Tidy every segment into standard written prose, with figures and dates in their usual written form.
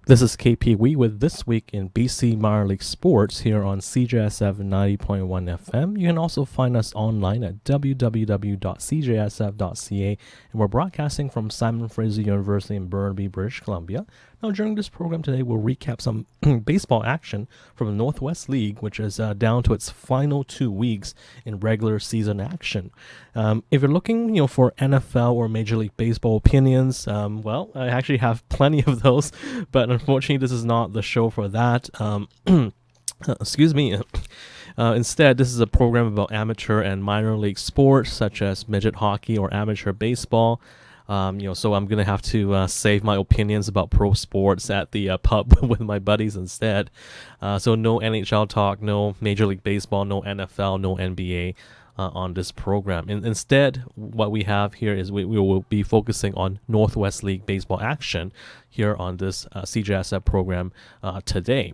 This is KPWE with This Week in BC Minor League Sports here on CJSF 90.1 FM. You can also find us online at www.cjsf.ca, and we're broadcasting from Simon Fraser University in Burnaby, British Columbia. Now, during this program today, we'll recap some baseball action from the Northwest League, which is down to its final 2 weeks in regular season action. If you're looking, for NFL or Major League Baseball opinions, well, I actually have plenty of those, but unfortunately, this is not the show for that. Excuse me. Instead, this is a program about amateur and minor league sports, such as midget hockey or amateur baseball. So I'm going to have to save my opinions about pro sports at the pub with my buddies instead. So no NHL talk, no Major League Baseball, no NFL, no NBA on this program. Instead, what we have here is we will be focusing on Northwest League baseball action here on this CJSF program today.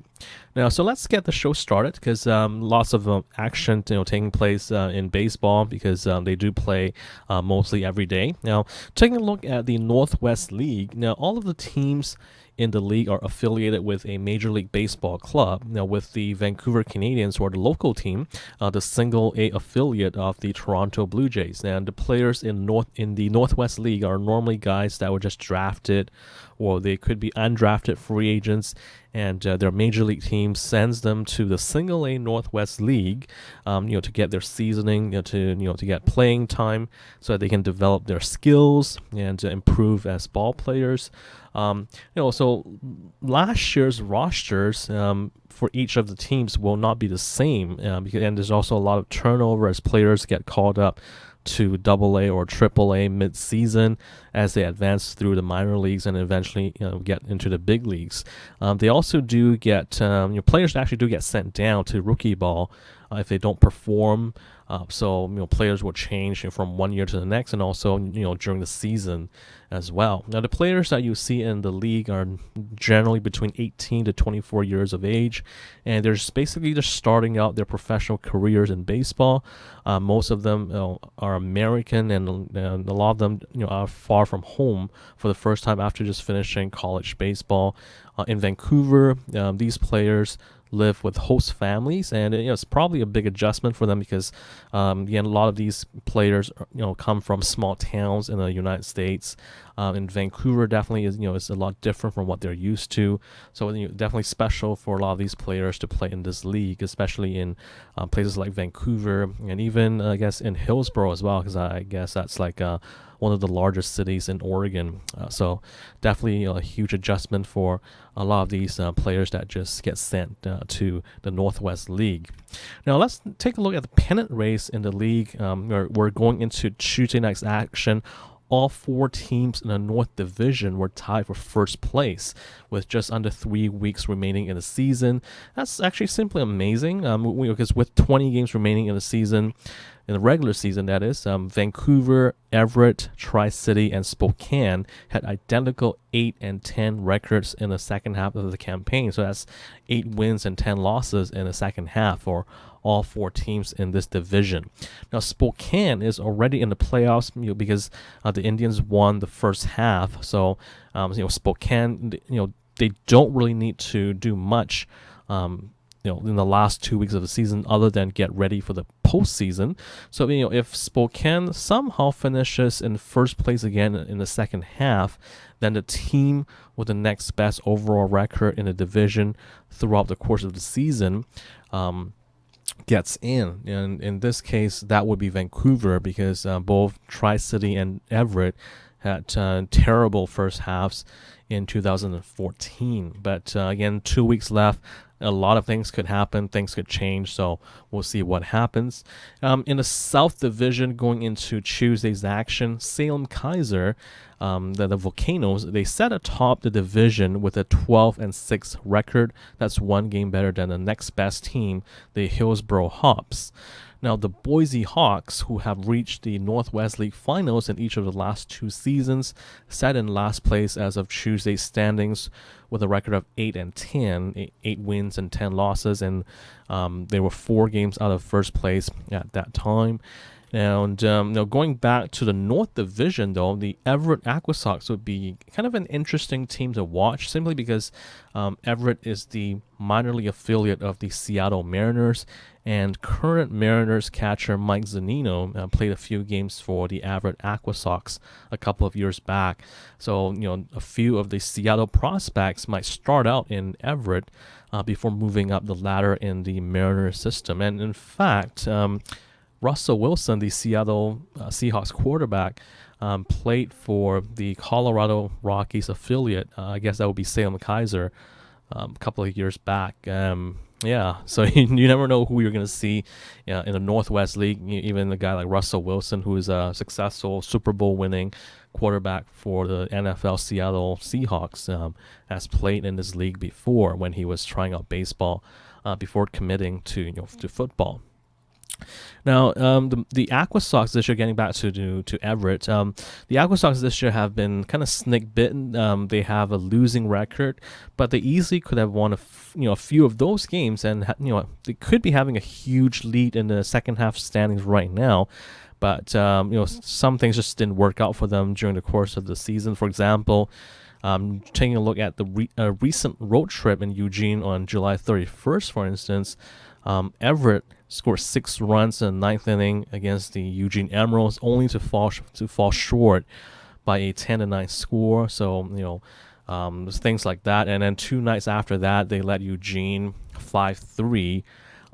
Now, so let's get the show started because lots of action taking place in baseball because they do play mostly every day. Now, taking a look at the Northwest League, now all of the teams in the league are affiliated with a Major League Baseball club. Now, with the Vancouver Canadians, who are the local team, the single A affiliate of the Toronto Blue Jays. And the players in the Northwest League are normally guys that were just drafted, or they could be undrafted free agents, and their major league team sends them to the single A Northwest League, to get their seasoning, to get playing time, so that they can develop their skills and improve as ball players. So last year's rosters for each of the teams will not be the same, and there's also a lot of turnover as players get called up to AA or AAA mid-season as they advance through the minor leagues and eventually get into the big leagues. They also do get players actually do get sent down to rookie ball if they don't perform. So players will change from one year to the next, and also during the season as well. Now, the players that you see in the league are generally between 18 to 24 years of age, and they're basically just starting out their professional careers in baseball. Most of them are American, and a lot of them are far from home for the first time after just finishing college baseball. In Vancouver, these players live with host families, and it's probably a big adjustment for them because again, a lot of these players come from small towns in the United States. In Vancouver, definitely is a lot different from what they're used to, so definitely special for a lot of these players to play in this league, especially in places like Vancouver, and even I guess in Hillsborough as well, because I guess that's like one of the largest cities in Oregon. So definitely a huge adjustment for a lot of these players that just get sent to the Northwest League. Now let's take a look at the pennant race in the league. We're going into Tuesday night's action. All four teams in the North Division were tied for first place with just under 3 weeks remaining in the season. That's actually simply amazing because with 20 games remaining in the season, in the regular season that is, Vancouver, Everett, Tri-City, and Spokane had identical 8-10 records in the second half of the campaign. So that's 8 wins and 10 losses in the second half for all four teams in this division. Now, Spokane is already in the playoffs because the Indians won the first half. So, Spokane, they don't really need to do much, in the last 2 weeks of the season other than get ready for the postseason. So, if Spokane somehow finishes in first place again in the second half, then the team with the next best overall record in the division throughout the course of the season gets in. And in this case, that would be Vancouver because both Tri-City and Everett had terrible first halves in 2014. But again, 2 weeks left. A lot of things could happen. Things could change. So we'll see what happens. In the South Division, going into Tuesday's action, Salem Kaiser, the Volcanoes, they set atop the division with a 12-6 record. That's one game better than the next best team, the Hillsborough Hops. Now, the Boise Hawks, who have reached the Northwest League Finals in each of the last 2 seasons, sat in last place as of Tuesday's standings with a record of 8-10, 8 wins and 10 losses, and they were 4 games out of first place at that time. And going back to the North Division, though, the Everett Aquasox would be kind of an interesting team to watch, simply because Everett is the minor league affiliate of the Seattle Mariners, and current Mariners catcher Mike Zunino played a few games for the Everett Aquasox a couple of years back. So, a few of the Seattle prospects might start out in Everett before moving up the ladder in the Mariners system. And in fact, Russell Wilson, the Seattle Seahawks quarterback, played for the Colorado Rockies affiliate. I guess that would be Salem Kaiser a couple of years back. So you never know who you're going to see in the Northwest League. Even a guy like Russell Wilson, who is a successful Super Bowl winning quarterback for the NFL Seattle Seahawks, has played in this league before when he was trying out baseball before committing to football. Now, the Aquasox this year, getting back to Everett, the Aquasox this year have been kind of snake bitten. They have a losing record, but they easily could have won a few of those games, and they could be having a huge lead in the second half standings right now. But some things just didn't work out for them during the course of the season. For example, taking a look at the recent road trip in Eugene on July 31st, for instance, Everett scored 6 runs in the ninth inning against the Eugene Emeralds, only to fall short by a 10-9 score. So there's things like that. And then 2 nights after that, they led Eugene 5-3,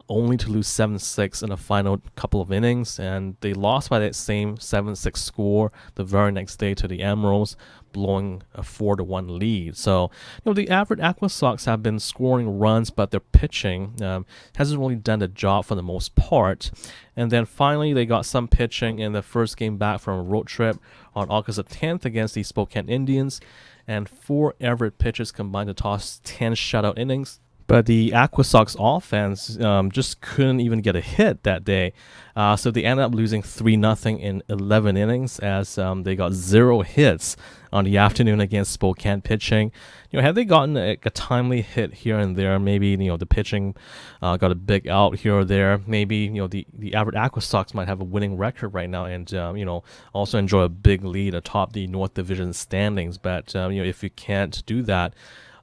only to lose 7-6 in the final couple of innings, and they lost by that same 7-6 score the very next day to the Emeralds, blowing a 4-1 lead. So, the Everett Aquasox have been scoring runs, but their pitching hasn't really done the job for the most part. And then finally, they got some pitching in the first game back from a road trip on August the 10th against the Spokane Indians, and 4 Everett pitchers combined to toss 10 shutout innings. But the Aquasox offense just couldn't even get a hit that day. So they ended up losing 3-0 in 11 innings as they got 0 hits on the afternoon against Spokane pitching. Had they gotten a timely hit here and there, maybe the pitching got a big out here or there, maybe the Everett Aquasox might have a winning record right now, and also enjoy a big lead atop the North Division standings. But if you can't do that,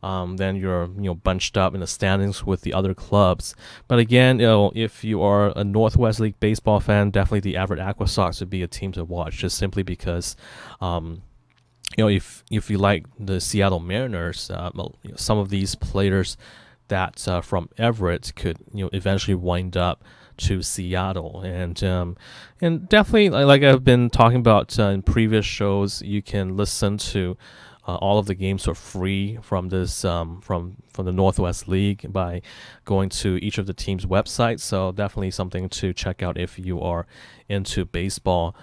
then you're bunched up in the standings with the other clubs. But again, if you are a Northwest League baseball fan, definitely the Everett Aquasox would be a team to watch, just simply because if you like the Seattle Mariners, some of these players that from Everett could eventually wind up to Seattle, and definitely, like I've been talking about in previous shows, you can listen to all of the games for free from this from the Northwest League by going to each of the teams' websites. So definitely something to check out if you are into baseball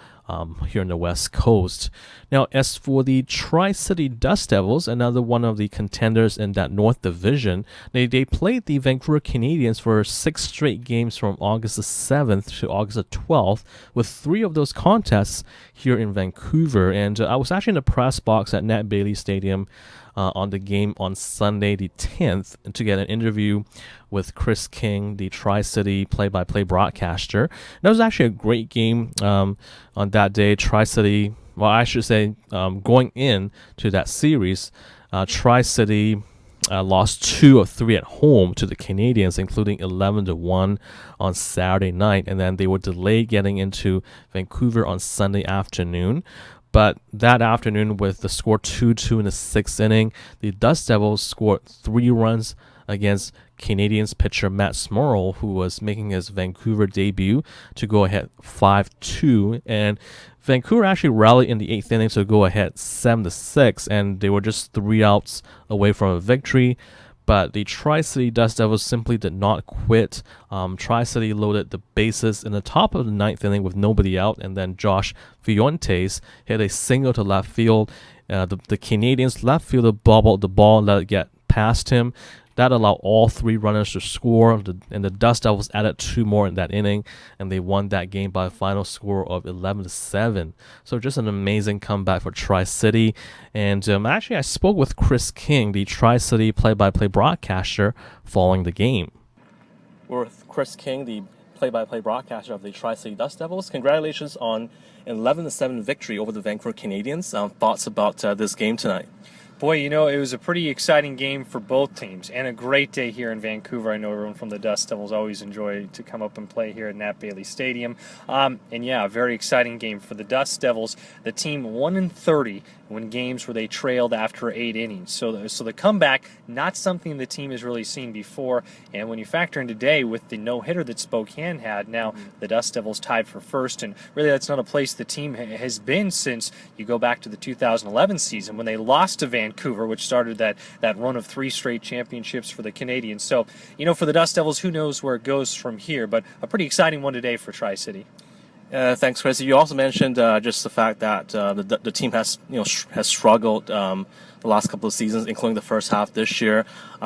here in the West Coast. Now, as for the Tri-City Dust Devils, another one of the contenders in that North Division, they played the Vancouver Canadians for 6 straight games from August the 7th to August the 12th, with 3 of those contests here in Vancouver. And I was actually in the press box at Nat Bailey Stadium on the game on Sunday the 10th to get an interview with Chris King, the Tri-City play-by-play broadcaster. And that was actually a great game on that day. Tri-City, well, I should say, going in to that series, Tri-City lost 2 of 3 at home to the Canadians, including 11-1 on Saturday night, and then they were delayed getting into Vancouver on Sunday afternoon. But that afternoon, with the score 2-2 in the 6th inning, the Dust Devils scored 3 runs against Canadians pitcher Matt Smurl, who was making his Vancouver debut, to go ahead 5-2. And Vancouver actually rallied in the 8th inning to go ahead 7-6, and they were just 3 outs away from a victory. But the Tri-City Dust Devils simply did not quit. Tri-City loaded the bases in the top of the 9th inning with nobody out, and then Josh Fuentes hit a single to left field. The Canadians left fielder bobbled the ball and let it get past him. That allowed all 3 runners to score, and the Dust Devils added 2 more in that inning, and they won that game by a final score of 11-7. So just an amazing comeback for Tri-City. And actually, I spoke with Chris King, the Tri-City play-by-play broadcaster, following the game. We're with Chris King, the play-by-play broadcaster of the Tri-City Dust Devils. Congratulations on an 11-7 victory over the Vancouver Canadians. Thoughts about this game tonight? Boy, it was a pretty exciting game for both teams and a great day here in Vancouver. I know everyone from the Dust Devils always enjoy to come up and play here at Nat Bailey Stadium. And yeah, a very exciting game for the Dust Devils. The team 1-30 when games where they trailed after 8 innings. So the comeback, not something the team has really seen before. And when you factor in today with the no-hitter that Spokane had, now the Dust Devils tied for first. And really that's not a place the team has been since you go back to the 2011 season when they lost to Vancouver, which started that run of 3 straight championships for the Canadians. So, for the Dust Devils, who knows where it goes from here, but a pretty exciting one today for Tri-City. Thanks, Chris. You also mentioned just the fact that the team has struggled the last couple of seasons, including the first half this year.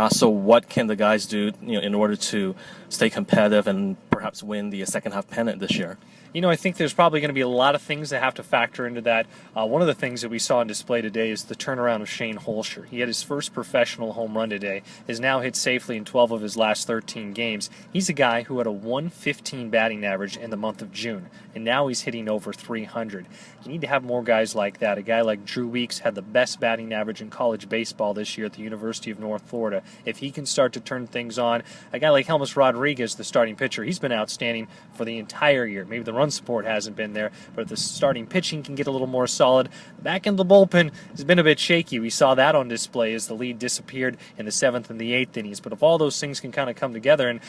So what can the guys do in order to stay competitive and perhaps win the second half pennant this year? I think there's probably going to be a lot of things that have to factor into that. One of the things that we saw on display today is the turnaround of Shane Holscher. He had his first professional home run today, has now hit safely in 12 of his last 13 games. He's a guy who had a 115 batting average in the month of June, and now he's hitting over 300. You need to have more guys like that. A guy like Drew Weeks had the best batting average in college baseball this year at the University of North Florida. If he can start to turn things on, a guy like Helmus Rodriguez, the starting pitcher, he's been outstanding for the entire year. Maybe the run support hasn't been there, but if the starting pitching can get a little more solid, the back end of the bullpen has been a bit shaky. We saw that on display as the lead disappeared in the 7th and the 8th innings. But if all those things can kind of come together, and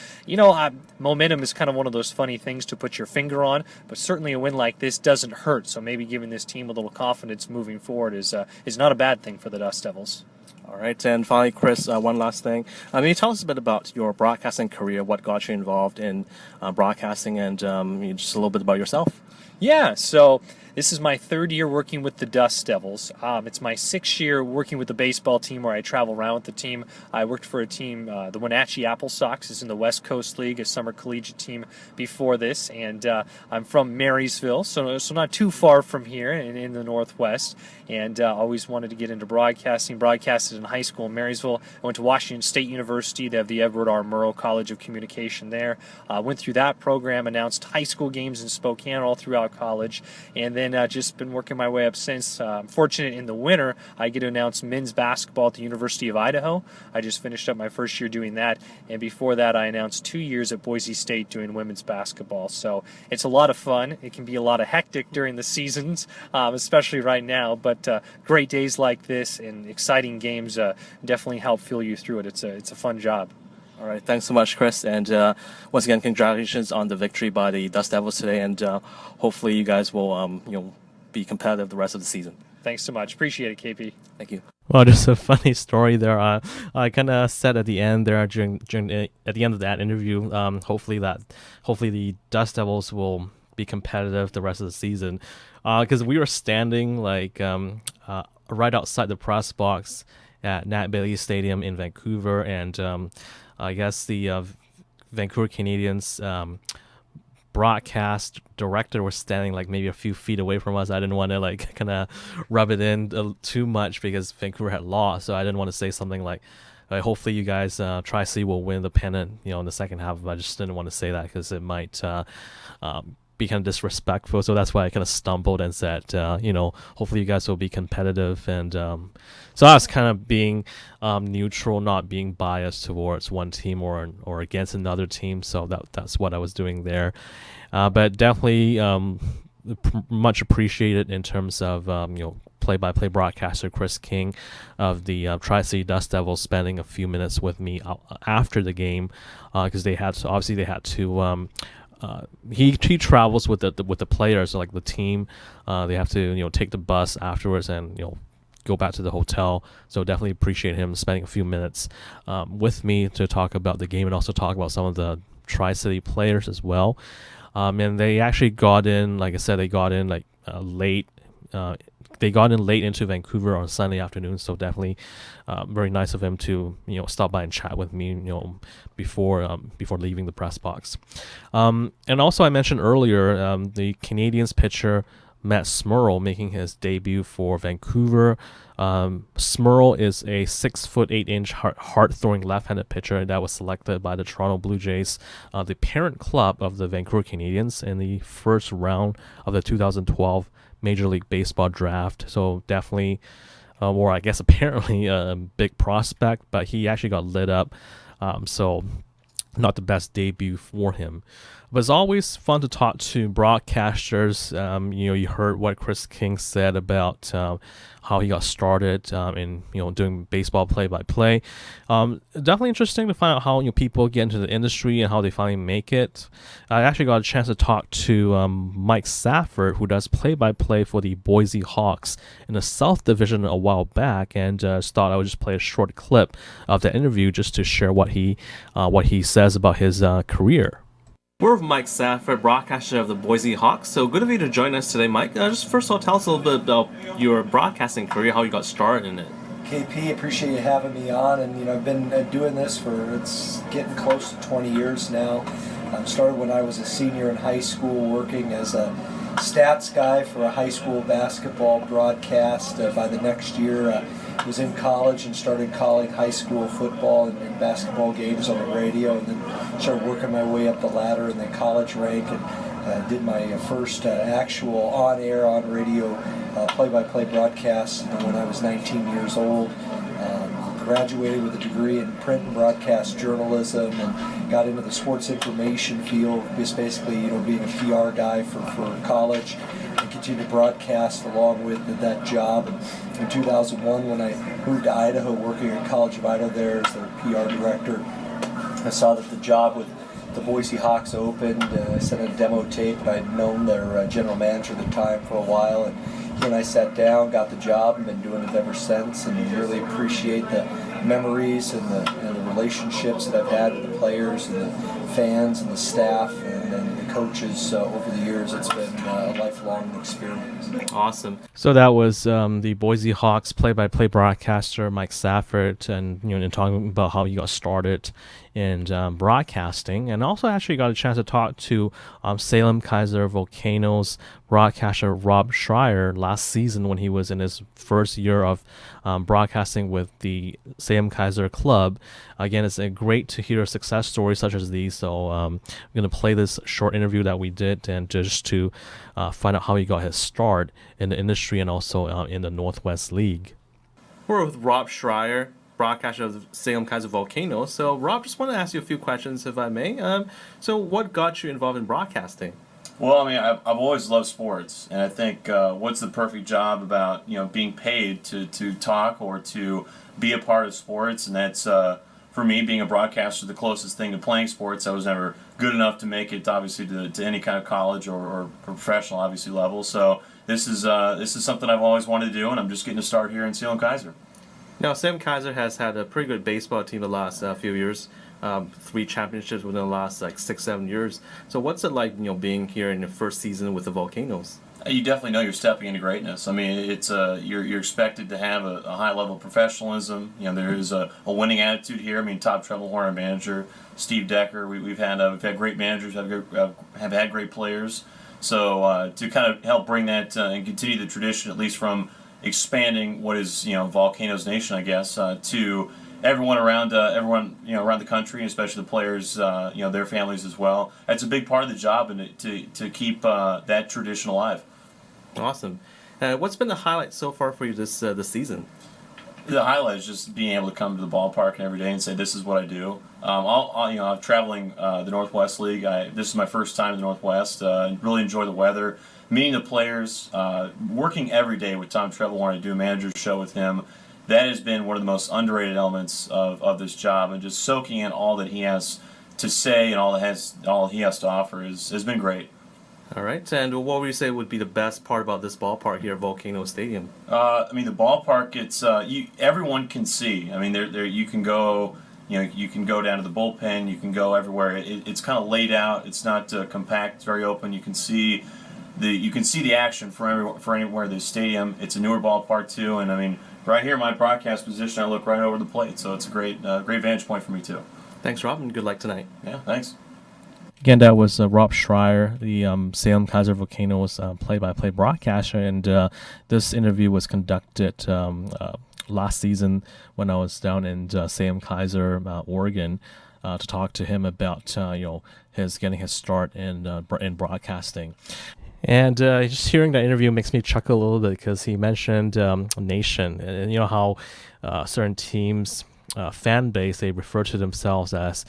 momentum is kind of one of those funny things to put your finger on, but certainly a win like this doesn't hurt. So maybe giving this team a little confidence moving forward is not a bad thing for the Dust Devils. All right, and finally, Chris, one last thing. Can you tell us a bit about your broadcasting career, what got you involved in broadcasting, and just a little bit about yourself? Yeah, so this is my 3rd year working with the Dust Devils. It's my 6th year working with the baseball team where I travel around with the team. I worked for a team, the Wenatchee Apple Sox is in the West Coast League, a summer collegiate team before this, and I'm from Marysville, so not too far from here in the Northwest, and always wanted to get into broadcasting. Broadcasted in high school in Marysville. I went to Washington State University. They have the Edward R. Murrow College of Communication there. Went through that program, announced high school games in Spokane all throughout college, and then just been working my way up since. I'm fortunate in the winter, I get to announce men's basketball at the University of Idaho. I just finished up my first year doing that, and before that I announced 2 years at Boise State doing women's basketball. So it's a lot of fun. It can be a lot of hectic during the seasons, especially right now, but great days like this and exciting games definitely help fuel you through it. It's a fun job. All right, thanks so much, Chris. And once again, congratulations on the victory by the Dust Devils today. And hopefully you guys will be competitive the rest of the season. Thanks so much. Appreciate it, KP. Thank you. Well, just a funny story there. I kind of said at the end there at the end of that interview, hopefully the Dust Devils will be competitive the rest of the season, because we were standing right outside the press box at Nat Bailey Stadium in Vancouver, and I guess the Vancouver Canadians broadcast director was standing maybe a few feet away from us. I didn't want to kind of rub it in too much because Vancouver had lost, so I didn't want to say something like hopefully you guys Tri-C will win the pennant in the second half. I just didn't want to say that because it might be kind of disrespectful, so that's why I kind of stumbled and said hopefully you guys will be competitive, and so I was kind of being neutral, not being biased towards one team or against another team, so that's what I was doing there, but definitely much appreciated in terms of play-by-play broadcaster Chris King of the Tri-City Dust Devils spending a few minutes with me after the game, because they had to he travels with the players, like the team. They have to take the bus afterwards and go back to the hotel. So definitely appreciate him spending a few minutes with me to talk about the game and also talk about some of the Tri-City players as well. And they actually got in, like I said, they got in late. They got in late into Vancouver on Sunday afternoon, so definitely very nice of him to stop by and chat with me before leaving the press box. And also I mentioned earlier the Canadians pitcher Matt Smurl making his debut for Vancouver. Smurl is a 6'8" hard-throwing left-handed pitcher that was selected by the Toronto Blue Jays, the parent club of the Vancouver Canadians, in the first round of the 2012 Major League Baseball draft. So definitely, or I guess apparently, a big prospect, but he actually got lit up. So not the best debut for him. But it's always fun to talk to broadcasters. You heard what Chris King said about how he got started in doing baseball play-by-play. Definitely interesting to find out how people get into the industry and how they finally make it. I actually got a chance to talk to Mike Safford, who does play-by-play for the Boise Hawks in the South Division a while back, and just thought I would just play a short clip of the interview just to share what he says about his career. We're with Mike Safford, broadcaster of the Boise Hawks. So good of you to join us today, Mike. Just first of all, tell us a little bit about your broadcasting career, how you got started in it. KP, appreciate you having me on. And I've been doing this it's getting close to 20 years now. Started when I was a senior in high school, working as a stats guy for a high school basketball broadcast. By the next year, was in college and started calling high school football and basketball games on the radio, and then started working my way up the ladder in the college rank, and did my first actual on-air, on-radio play-by-play broadcast when I was 19 years old. Graduated with a degree in print and broadcast journalism, and got into the sports information field, just basically being a PR guy for college, and continued to broadcast along with that job. And in 2001, when I moved to Idaho, working at College of Idaho there as their PR director, I saw that the job with the Boise Hawks opened. I sent a demo tape, and I'd known their general manager at the time for a while, and he and I sat down, got the job, and been doing it ever since, and really appreciate the memories and the relationships that I've had with the players and the fans and the staff and the coaches over the years. It's been a lifelong experience. Awesome. So that was the Boise Hawks play-by-play broadcaster Mike Safford, and talking about how he got started in broadcasting, and also actually got a chance to talk to Salem Kaiser Volcanoes broadcaster Rob Schreier last season when he was in his first year of broadcasting with the Salem Kaiser Club. Again, it's great to hear success stories such as these. So I'm going to play this short interview that we did, and just to find out how he got his start in the industry and also in the Northwest League. We're with Rob Schreier, broadcaster of the Salem Kaiser Volcanoes. So, Rob, just want to ask you a few questions, if I may. So, what got you involved in broadcasting? Well, I've always loved sports, and I think what's the perfect job about being paid to talk or to be a part of sports, and that's for me, being a broadcaster, the closest thing to playing sports. I was never good enough to make it, obviously, to any kind of college or professional, obviously, level. So this is something I've always wanted to do, and I'm just getting to start here in Salem Kaiser. Now, Salem Kaiser has had a pretty good baseball team the last few years. 3 championships within the last 6-7 years. So what's it like, being here in your first season with the Volcanoes? You definitely know you're stepping into greatness. It's you're expected to have a high level of professionalism. There is a winning attitude here. Top treble horn manager Steve Decker. We've had great managers, have had great players. So to kind of help bring that and continue the tradition, at least from expanding what is Volcanoes Nation, I guess, to everyone around around the country, and especially the players, their families as well. That's a big part of the job, and to keep that tradition alive. Awesome. What's been the highlight so far for you this season? The highlight is just being able to come to the ballpark every day and say, "This is what I do." I'm traveling the Northwest League. This is my first time in the Northwest. Really enjoy the weather, meeting the players, working every day with Tom Trebelhorn. I do a manager's show with him. That has been one of the most underrated elements of this job, and just soaking in all that he has to say and all he has to offer has been great. All right, and what would you say would be the best part about this ballpark here at Volcano Stadium? The ballpark, it's everyone can see. There you can go. You can go down to the bullpen. You can go everywhere. It's kind of laid out. It's not compact. It's very open. You can see the action for anywhere in the stadium. It's a newer ballpark too, and right here in my broadcast position, I look right over the plate, so it's a great vantage point for me too. Thanks, Rob, and good luck tonight. Yeah, thanks. Again, that was Rob Schreier, the Salem Kaiser Volcanoes play-by-play broadcaster, and this interview was conducted last season when I was down in Salem Kaiser, Oregon, to talk to him about his getting his start in broadcasting. And just hearing that interview makes me chuckle a little bit because he mentioned nation, and how certain teams' fan base, they refer to themselves as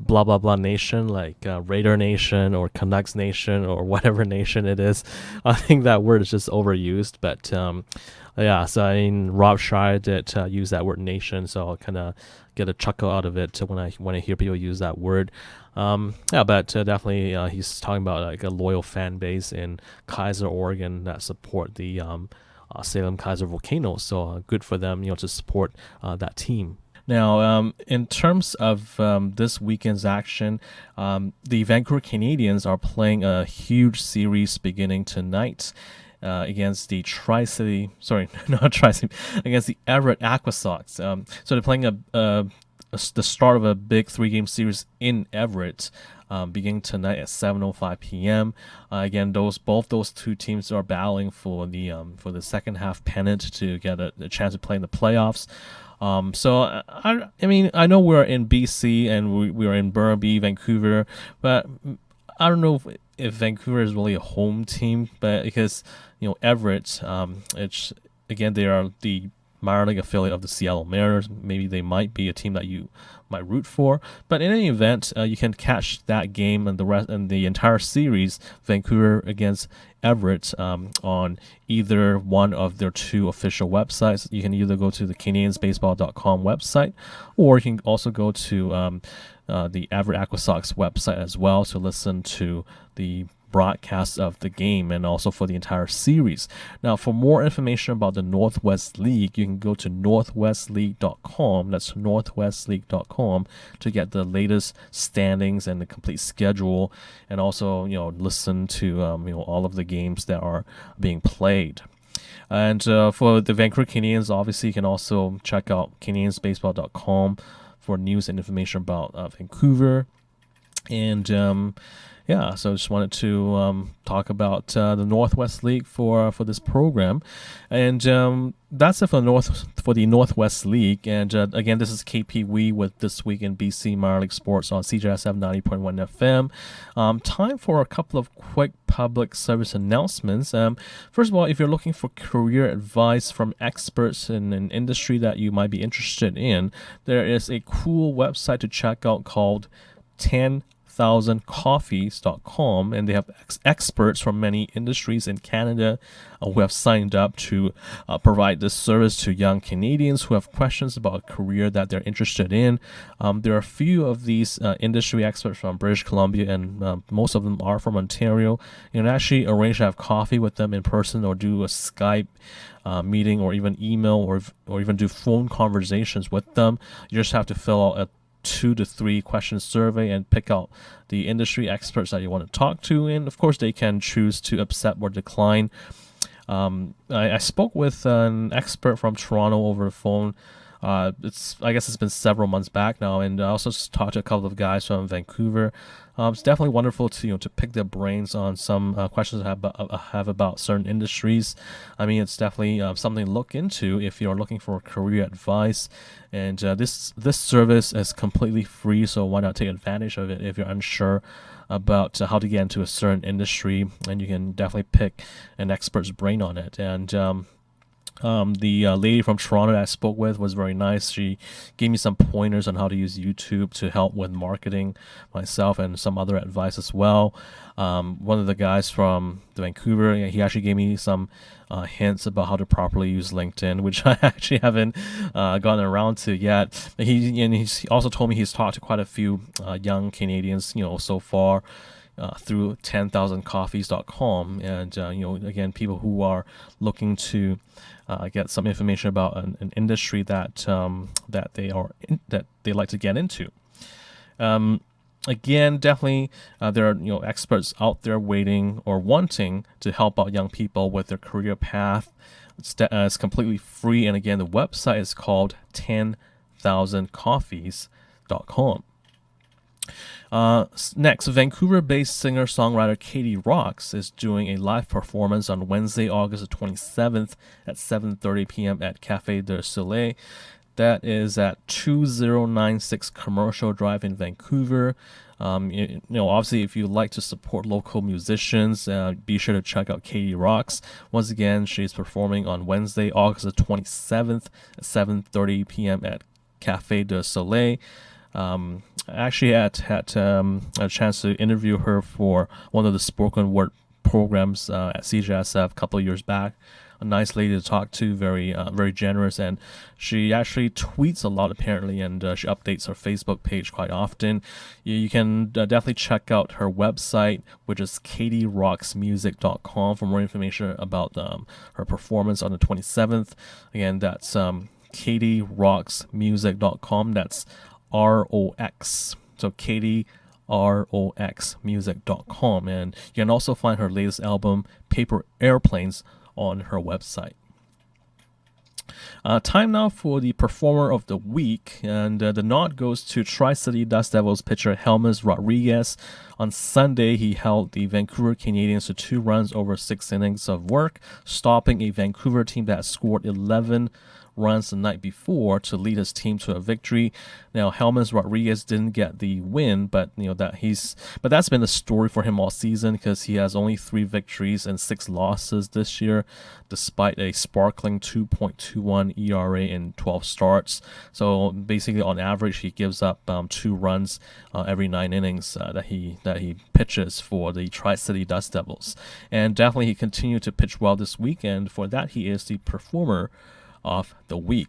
blah blah blah nation, like Raider Nation or Canucks Nation or whatever nation it is. I think that word is just overused, but so I mean, Rob Schreier did use that word nation, so I kind of get a chuckle out of it when I hear people use that word. But definitely he's talking about like a loyal fan base in Kaiser, Oregon that support the Salem Kaiser Volcanoes. So good for them, to support that team. Now, in terms of this weekend's action, the Vancouver Canadians are playing a huge series beginning tonight against the against the Everett Aquasox. So they're playing the start of a big 3-game series in Everett, beginning tonight at 7:05 p.m. Again, both those two teams are battling for the second half pennant to get a chance to play in the playoffs. So I mean, I know we're in BC and we are in Burnaby, Vancouver, but I don't know if Vancouver is really a home team, but because Everett, they are the minor league affiliate of the Seattle Mariners. Maybe they might be a team that you might root for, but in any event, you can catch that game and the entire series, Vancouver against Everett, on either one of their two official websites. You can either go to the CanadiansBaseball.com website, or you can also go to the Everett Aquasox website as well to listen to the broadcast of the game and also for the entire series. Now, for more information about the Northwest League, you can go to northwestleague.com. That's northwestleague.com to get the latest standings and the complete schedule, and also listen to all of the games that are being played. And for the Vancouver Canadians, obviously you can also check out CanadiansBaseball.com for news and information about Vancouver. And so I just wanted to talk about the Northwest League for this program, and that's it for the Northwest League. And again, this is KP Wee with This Week in BC Minor League Sports on CJSF 90.1 FM. Time for a couple of quick public service announcements. First of all, if you're looking for career advice from experts in an industry that you might be interested in, there is a cool website to check out called 10,000coffees.com, and they have experts from many industries in Canada who have signed up to provide this service to young Canadians who have questions about a career that they're interested in. There are a few of these industry experts from British Columbia, and most of them are from Ontario. You can actually arrange to have coffee with them in person, or do a Skype meeting, or even email, or even do phone conversations with them. You just have to fill out a 2 to 3 question survey and pick out the industry experts that you want to talk to, and of course they can choose to accept or decline. I spoke with an expert from Toronto over the phone. I guess it's been several months back now, and I also just talked to a couple of guys from Vancouver. It's definitely wonderful to pick their brains on some questions I have about certain industries. I mean, it's definitely something to look into if you're looking for career advice. And this service is completely free, so why not take advantage of it if you're unsure about how to get into a certain industry, and you can definitely pick an expert's brain on it. And the lady from Toronto that I spoke with was very nice. She gave me some pointers on how to use YouTube to help with marketing myself, and some other advice as well. One of the guys from Vancouver, he actually gave me some hints about how to properly use LinkedIn, which I actually haven't gotten around to yet. He also told me he's talked to quite a few young Canadians, so far, through 10,000coffees.com, and again, people who are looking to get some information about an industry that they like to get into. Again, definitely there are experts out there waiting or wanting to help out young people with their career path. It's completely free, and again, the website is called 10,000coffees.com. Next, Vancouver-based singer-songwriter Katie Rocks is doing a live performance on Wednesday, August 27th at 7:30 p.m. at Café de Soleil. That is at 2096 Commercial Drive in Vancouver. Obviously, if you like to support local musicians, be sure to check out Katie Rocks. Once again, she's performing on Wednesday, August 27th at 7:30 p.m. at Café de Soleil. I actually had a chance to interview her for one of the spoken word programs at CJSF a couple of years back. A nice lady to talk to, very generous, and she actually tweets a lot apparently, and she updates her Facebook page quite often. You can definitely check out her website, which is katierocksmusic.com, for more information about her performance on the 27th. Again, that's katierocksmusic.com. That's ROX. So Katie ROXmusic.com, and you can also find her latest album, Paper Airplanes, on her website. Time now for the performer of the week, and the nod goes to Tri-City Dust Devils pitcher Helmus Rodriguez. On Sunday, he held the Vancouver Canadians to 2 runs over 6 innings of work, stopping a Vancouver team that scored 11 runs the night before to lead his team to a victory. Now, Helmus Rodriguez didn't get the win, but that's been the story for him all season, because he has only 3 victories and 6 losses this year, despite a sparkling 2.21 ERA in 12 starts. So basically, on average, he gives up 2 runs every 9 innings that he pitches for the Tri-City Dust Devils. And definitely, he continued to pitch well this week, and for that, he is the performer of the week.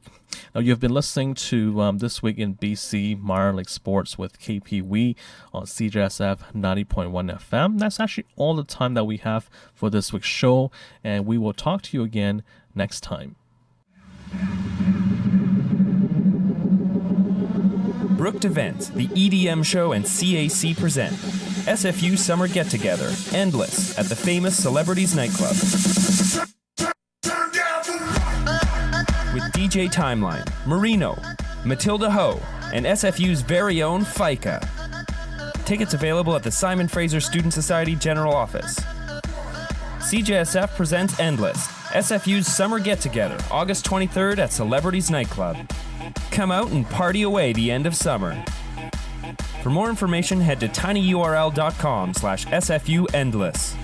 Now, you've been listening to This Week in BC Minor League Sports with KP Wee on CJSF 90.1 FM. That's actually all the time that we have for this week's show, and we will talk to you again next time. Brooked Events, the EDM Show, and CAC present SFU Summer Get-Together, Endless, at the famous Celebrities Nightclub. With DJ Timeline, Marino, Matilda Ho, and SFU's very own FICA. Tickets available at the Simon Fraser Student Society General Office. CJSF presents Endless, SFU's Summer Get-Together, August 23rd at Celebrities Nightclub. Come out and party away the end of summer. For more information, head to tinyurl.com/SFUendless.